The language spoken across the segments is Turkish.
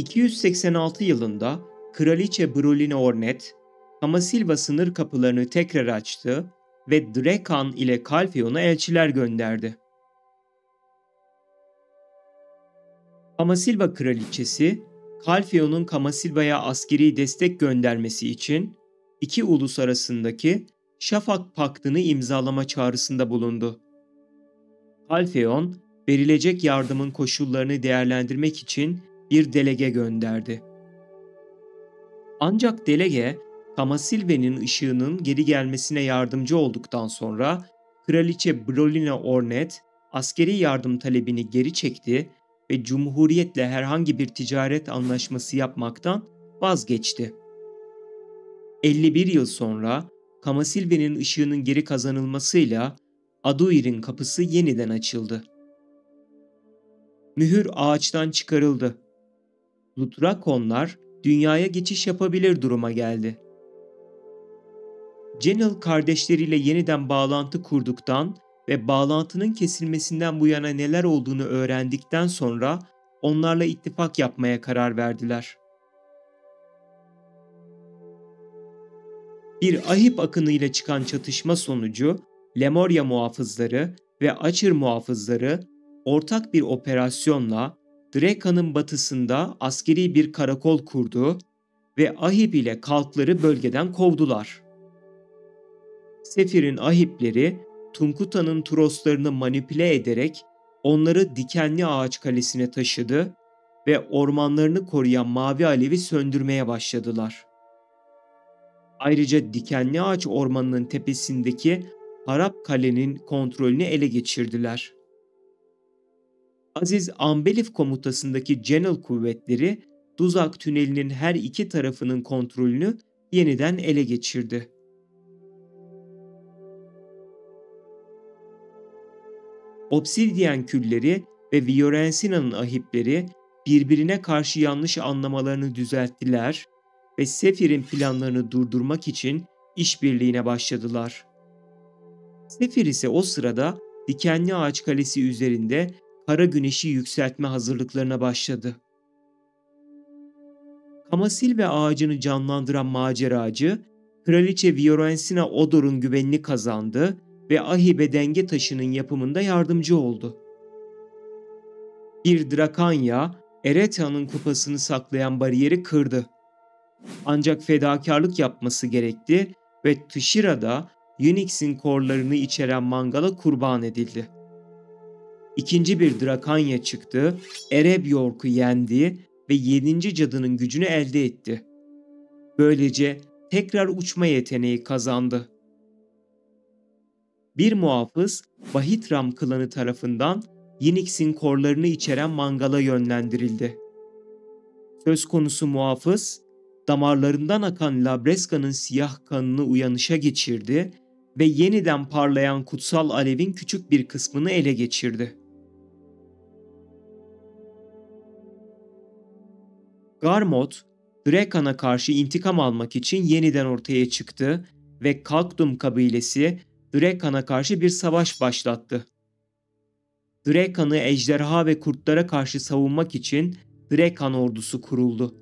286 yılında Kraliçe Brolina Ornet, Kamasilva sınır kapılarını tekrar açtı ve Drekan ile Kalfeon'a elçiler gönderdi. Kamasilva kraliçesi, Kalfeon'un Kamasilva'ya askeri destek göndermesi için iki ulus arasındaki Şafak Paktı'nı imzalama çağrısında bulundu. Kalfeon, verilecek yardımın koşullarını değerlendirmek için bir delege gönderdi. Ancak delege, Kamasilve'nin ışığının geri gelmesine yardımcı olduktan sonra Kraliçe Brolina Ornet askeri yardım talebini geri çekti ve Cumhuriyetle herhangi bir ticaret anlaşması yapmaktan vazgeçti. 51 yıl sonra Kamasilve'nin ışığının geri kazanılmasıyla Aduir'in kapısı yeniden açıldı. Mühür ağaçtan çıkarıldı. Lutrakonlar dünyaya geçiş yapabilir duruma geldi. Cenel kardeşleriyle yeniden bağlantı kurduktan ve bağlantının kesilmesinden bu yana neler olduğunu öğrendikten sonra onlarla ittifak yapmaya karar verdiler. Bir ahip akınıyla çıkan çatışma sonucu Lemuria muhafızları ve Açır muhafızları ortak bir operasyonla Drekan'ın batısında askeri bir karakol kurdu ve Ahip ile Kalkları bölgeden kovdular. Sefir'in Ahipleri Tunkuta'nın Troslarını manipüle ederek onları Dikenli Ağaç Kalesi'ne taşıdı ve ormanlarını koruyan Mavi Alev'i söndürmeye başladılar. Ayrıca Dikenli Ağaç Ormanı'nın tepesindeki Harap Kale'nin kontrolünü ele geçirdiler. Aziz Ambelif komutasındaki Cenel kuvvetleri Duzak Tüneli'nin her iki tarafının kontrolünü yeniden ele geçirdi. Obsidyen külleri ve Fiorencina'nın ahipleri birbirine karşı yanlış anlamalarını düzelttiler ve Sefir'in planlarını durdurmak için işbirliğine başladılar. Sefir ise o sırada Dikenli Ağaç Kalesi üzerinde kara güneşi yükseltme hazırlıklarına başladı. Kamasilve ağacını canlandıran maceracı, Kraliçe Fiorencina Odor'un güvenini kazandı ve Ahibe denge taşının yapımında yardımcı oldu. Bir Drakanya, Ereta'nın kupasını saklayan bariyeri kırdı. Ancak fedakarlık yapması gerekti ve Tışira'da Unix'in korlarını içeren mangala kurban edildi. İkinci bir Drakanya çıktı, Erebyork'u yendi ve 7. cadının gücünü elde etti. Böylece tekrar uçma yeteneği kazandı. Bir muhafız, Bahitram klanı tarafından Unix'in korlarını içeren mangala yönlendirildi. Söz konusu muhafız, damarlarından akan Labreska'nın siyah kanını uyanışa geçirdi ve yeniden parlayan kutsal alevin küçük bir kısmını ele geçirdi. Garmot, Drekan'a karşı intikam almak için yeniden ortaya çıktı ve Kalkdum kabilesi Drekan'a karşı bir savaş başlattı. Drekan'ı ejderha ve kurtlara karşı savunmak için Drekan ordusu kuruldu.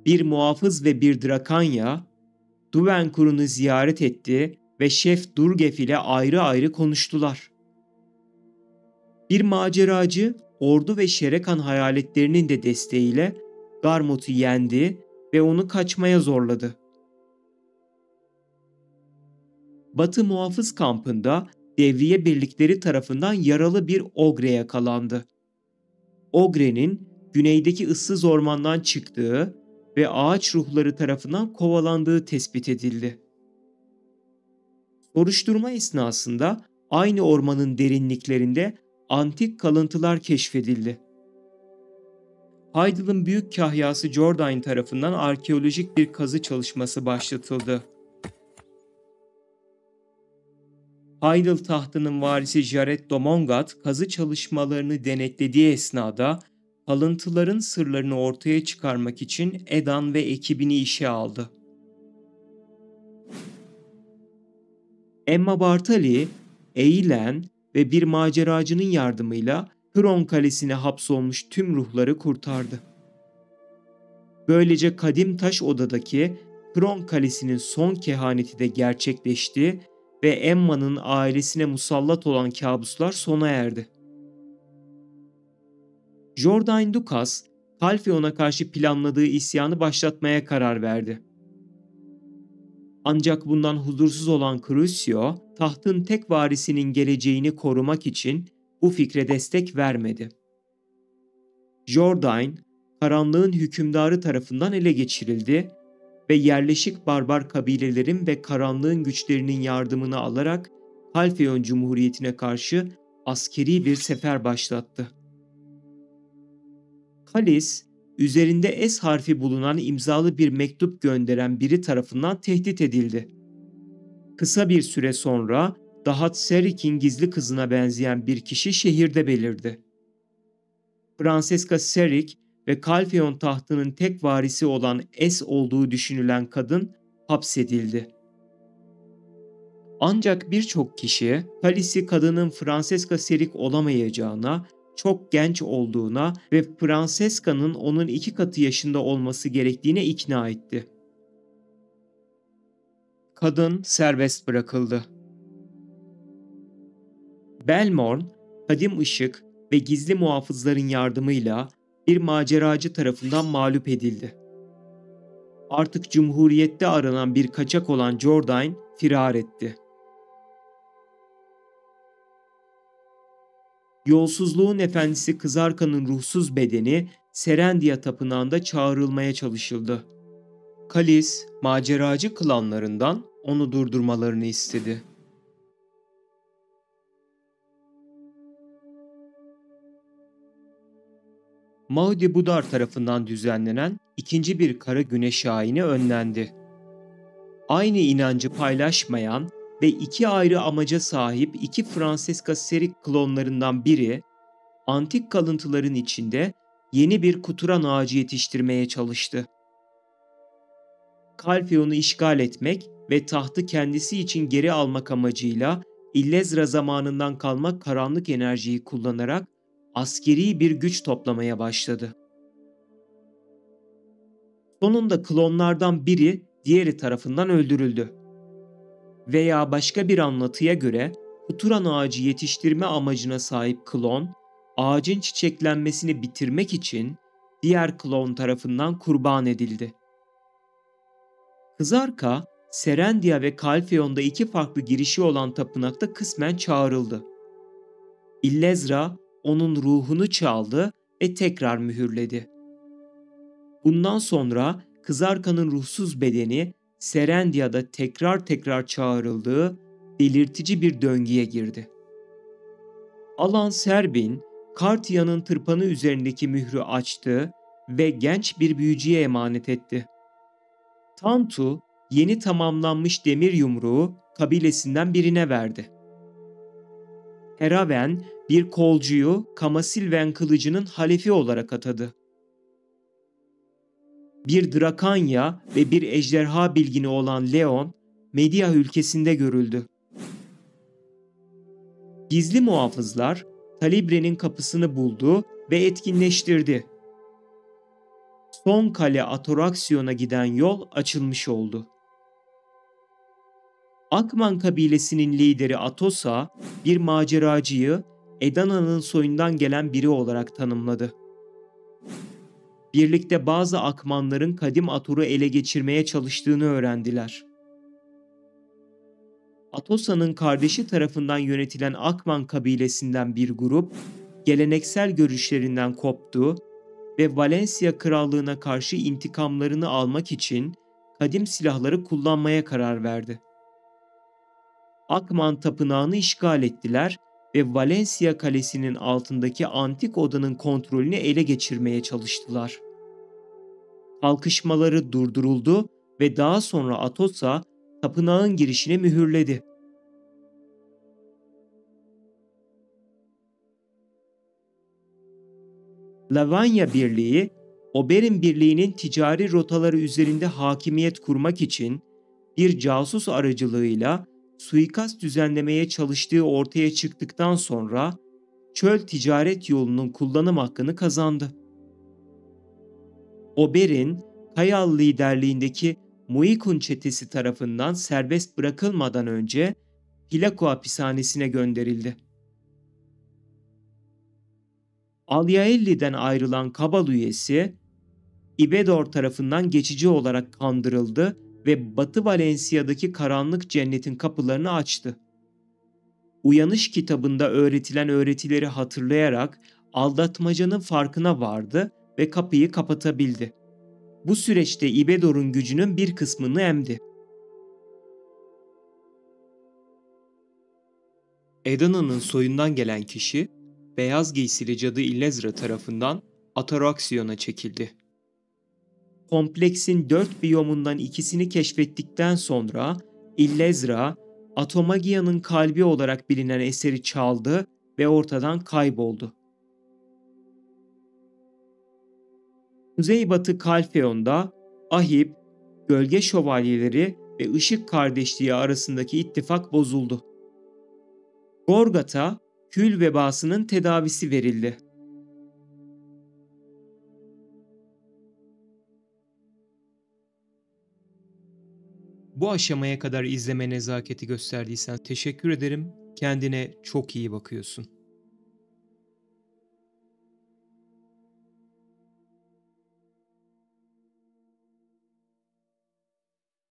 Bir muhafız ve bir Drakanya, Duvenkur'unu ziyaret etti ve Şef Durgef ile ayrı ayrı konuştular. Bir maceracı, ordu ve Şerekan hayaletlerinin de desteğiyle Garmot'u yendi ve onu kaçmaya zorladı. Batı muhafız kampında devriye birlikleri tarafından yaralı bir Ogre yakalandı. Ogre'nin güneydeki ıssız ormandan çıktığı ve ağaç ruhları tarafından kovalandığı tespit edildi. Soruşturma esnasında aynı ormanın derinliklerinde antik kalıntılar keşfedildi. Heidel'ın büyük kahyası Jordain tarafından arkeolojik bir kazı çalışması başlatıldı. Heidel tahtının varisi Jared Domongat kazı çalışmalarını denetlediği esnada kalıntıların sırlarını ortaya çıkarmak için Edan ve ekibini işe aldı. Emma Bartali, Eilen ve bir maceracının yardımıyla Hron Kalesi'ne hapsolmuş tüm ruhları kurtardı. Böylece kadim taş odadaki Kron Kalesi'nin son kehaneti de gerçekleşti ve Emma'nın ailesine musallat olan kabuslar sona erdi. Jordain Lucas, Calpheon'a karşı planladığı isyanı başlatmaya karar verdi. Ancak bundan huzursuz olan Crucio, tahtın tek varisinin geleceğini korumak için bu fikre destek vermedi. Jordain, karanlığın hükümdarı tarafından ele geçirildi ve yerleşik barbar kabilelerin ve karanlığın güçlerinin yardımını alarak Calpheon Cumhuriyeti'ne karşı askeri bir sefer başlattı. Kalis, üzerinde S harfi bulunan imzalı bir mektup gönderen biri tarafından tehdit edildi. Kısa bir süre sonra Dahat Serik'in gizli kızına benzeyen bir kişi şehirde belirdi. Francesca Serik ve Calpheon tahtının tek varisi olan S olduğu düşünülen kadın hapsedildi. Ancak birçok kişi Kalis'i kadının Francesca Serik olamayacağına, çok genç olduğuna ve Francesca'nın onun 2 katı yaşında olması gerektiğine ikna etti. Kadın serbest bırakıldı. Belmorn, kadim ışık ve gizli muhafızların yardımıyla bir maceracı tarafından mağlup edildi. Artık Cumhuriyet'te aranan bir kaçak olan Jordain firar etti. Yolsuzluğun efendisi Kızarka'nın ruhsuz bedeni Serendia tapınağında çağrılmaya çalışıldı. Kalis, maceracı klanlarından onu durdurmalarını istedi. Maudi Budar tarafından düzenlenen ikinci bir kara güneş ayini önlendi. Aynı inancı paylaşmayan ve 2 ayrı amaca sahip 2 Francesca Serik klonlarından biri, antik kalıntıların içinde yeni bir kuturan ağacı yetiştirmeye çalıştı. Calpheon'u işgal etmek ve tahtı kendisi için geri almak amacıyla Illezra zamanından kalma karanlık enerjiyi kullanarak askeri bir güç toplamaya başladı. Sonunda klonlardan biri diğeri tarafından öldürüldü. Veya başka bir anlatıya göre kuturan ağacı yetiştirme amacına sahip klon, ağacın çiçeklenmesini bitirmek için diğer klon tarafından kurban edildi. Kızarka, Serendia ve Calpheon'da 2 farklı girişi olan tapınakta kısmen çağrıldı. Illezra onun ruhunu çaldı ve tekrar mühürledi. Bundan sonra Kızarka'nın ruhsuz bedeni Serendia'da tekrar çağrıldığı belirtici bir döngüye girdi. Alan Serbin, Kartia'nın tırpanı üzerindeki mührü açtı ve genç bir büyücüye emanet etti. Tantu, yeni tamamlanmış demir yumruğu kabilesinden birine verdi. Heraven, bir kolcuyu Kamasilven kılıcının halefi olarak atadı. Bir Drakanya ve bir ejderha bilgini olan Leon, Media ülkesinde görüldü. Gizli muhafızlar, Talibre'nin kapısını buldu ve etkinleştirdi. Son kale Atoraksiyon'a giden yol açılmış oldu. Akman kabilesinin lideri Atosa, bir maceracıyı Edana'nın soyundan gelen biri olarak tanımladı. Birlikte bazı Akmanların kadim Ator'u ele geçirmeye çalıştığını öğrendiler. Atosa'nın kardeşi tarafından yönetilen Akman kabilesinden bir grup, geleneksel görüşlerinden koptu ve Valencia Krallığı'na karşı intikamlarını almak için kadim silahları kullanmaya karar verdi. Akman tapınağını işgal ettiler ve Valencia Kalesi'nin altındaki antik odanın kontrolünü ele geçirmeye çalıştılar. Kalkışmaları durduruldu ve daha sonra Atosa tapınağın girişine mühürledi. Lavanya Birliği, Oberyn Birliği'nin ticari rotaları üzerinde hakimiyet kurmak için bir casus aracılığıyla suikast düzenlemeye çalıştığı ortaya çıktıktan sonra çöl ticaret yolunun kullanım hakkını kazandı. Oberyn, Kayal liderliğindeki Muikun çetesi tarafından serbest bırakılmadan önce Hillako hapishanesine gönderildi. Alyaelli'den ayrılan Kabal üyesi, Ibedor tarafından geçici olarak kandırıldı ve Batı Valencia'daki karanlık cennetin kapılarını açtı. Uyanış kitabında öğretilen öğretileri hatırlayarak aldatmacanın farkına vardı ve kapıyı kapatabildi. Bu süreçte Ibedor'un gücünün bir kısmını emdi. Edana'nın soyundan gelen kişi, beyaz giysili cadı Illezra tarafından Ataraxion'a çekildi. Kompleksin 4 biyomundan ikisini keşfettikten sonra Illezra, Atomagia'nın kalbi olarak bilinen eseri çaldı ve ortadan kayboldu. Kuzeybatı Kalfeon'da Ahib, Gölge Şövalyeleri ve Işık Kardeşliği arasındaki ittifak bozuldu. Gorgat'a kül vebasının tedavisi verildi. Bu aşamaya kadar izleme nezaketi gösterdiysen teşekkür ederim. Kendine çok iyi bakıyorsun.